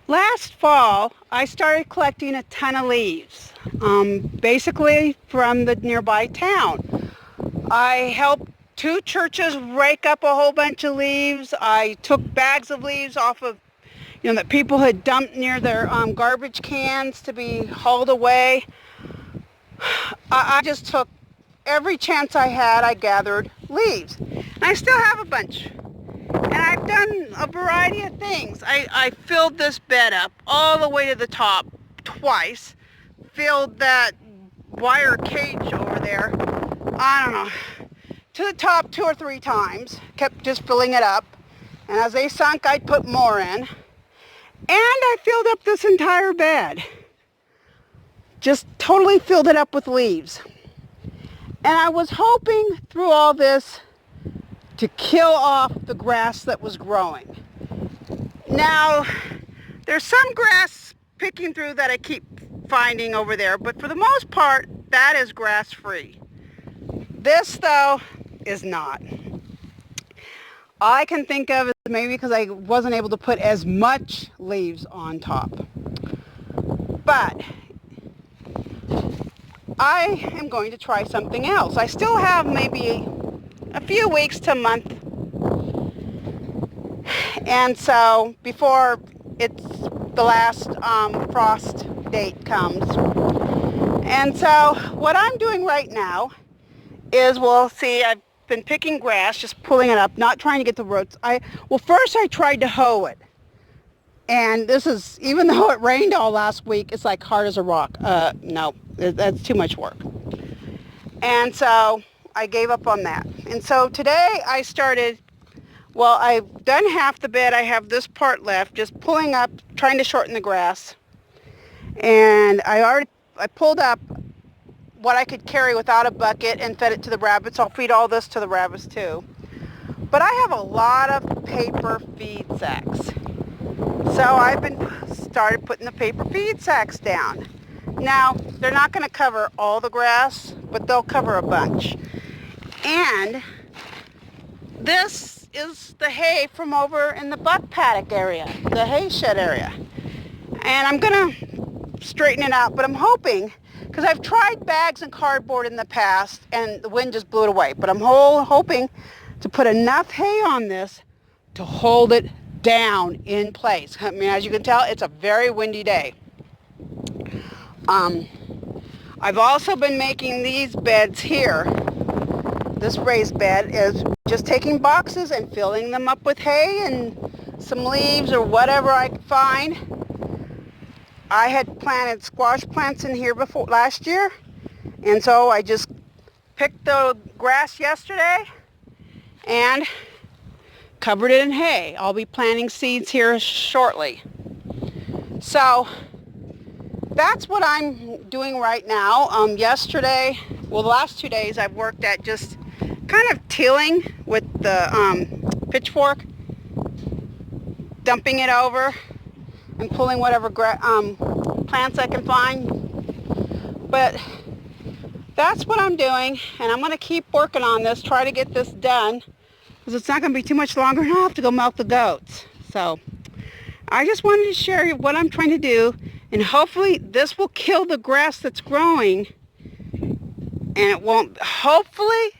Last fall, I started collecting a ton of leaves, basically from the nearby town. I helped two churches rake up a whole bunch of leaves. I took bags of leaves off of, that people had dumped near their garbage cans to be hauled away. I just took every chance I had. I gathered leaves. And I still have a bunch. And I've done a variety of things. I filled this bed up all the way to the top twice. Filled that wire cage over there, I don't know, to the top 2 or 3 times. Kept just filling it up. And as they sunk, I'd put more in. And I filled up this entire bed. Just totally filled it up with leaves. And I was hoping through all this to kill off the grass that was growing. Now, there's some grass picking through that I keep finding over there, but for the most part, that is grass-free. This, though, is not. All I can think of is maybe because I wasn't able to put as much leaves on top. But I am going to try something else. I still have maybe a few weeks to a month, and so before it's the last frost date comes. And so what I'm doing right now is, well, see, I've been picking grass, just pulling it up, not trying to get the roots. First I tried to hoe it, and this is, even though it rained all last week, it's like hard as a rock. No, that's too much work. And so I gave up on that. And so today I started, well, I've done half the bed. I have this part left, just pulling up, trying to shorten the grass. And I pulled up what I could carry without a bucket and fed it to the rabbits. I'll feed all this to the rabbits too. But I have a lot of paper feed sacks. So I've started putting the paper feed sacks down. Now, they're not going to cover all the grass, but they'll cover a bunch. And this is the hay from over in the buck paddock area, the hay shed area. And I'm going to straighten it out, but I'm hoping, because I've tried bags and cardboard in the past and the wind just blew it away, but I'm hoping to put enough hay on this to hold it down in place. I mean, as you can tell, it's a very windy day. I've also been making these beds here. This raised bed is just taking boxes and filling them up with hay and some leaves or whatever I could find. I had planted squash plants in here last year, and so I just picked the grass yesterday and covered it in hay. I'll be planting seeds here shortly. So that's what I'm doing right now. Yesterday, well, the last 2 days I've worked at just kind of tilling with the pitchfork, dumping it over and pulling whatever plants I can find. But that's what I'm doing, and I'm going to keep working on this, try to get this done, because it's not going to be too much longer and I'll have to go milk the goats. So I just wanted to share what I'm trying to do, and hopefully this will kill the grass that's growing, and it won't, hopefully,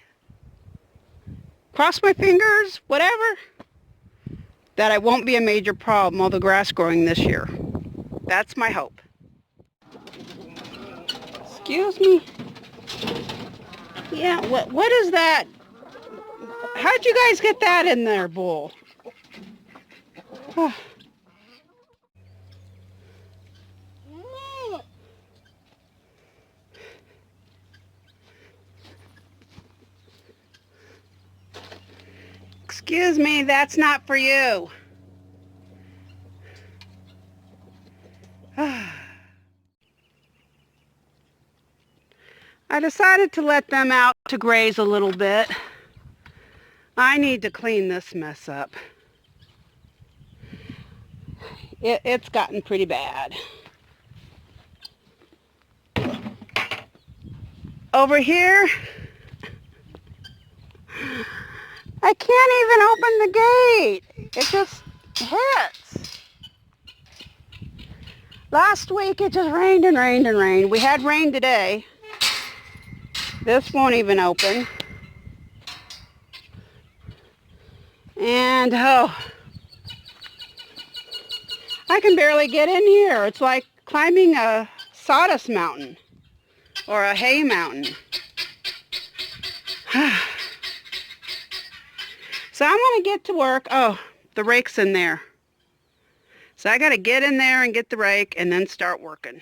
cross my fingers, whatever, that it won't be a major problem, all the grass growing this year. That's my hope. Excuse me. Yeah, what is that? How'd you guys get that in there, bull? Oh. Excuse me, that's not for you. I decided to let them out to graze a little bit. I need to clean this mess up. It's gotten pretty bad. Over here, I can't even open the gate. It just hits. Last week it just rained and rained and rained. We had rain today. This won't even open. And oh, I can barely get in here. It's like climbing a sawdust mountain or a hay mountain. So I'm going to get to work. Oh, the rake's in there. So I got to get in there and get the rake and then start working.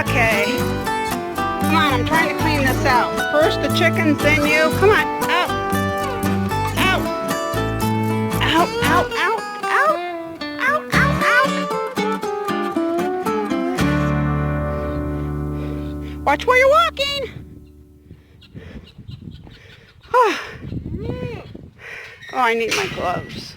Okay. Come on, I'm trying to clean this out. First the chickens, then you. Come on. Out. Out. Out, out, out, out. Out, out, out. Watch where you're walking. Oh, I need my gloves.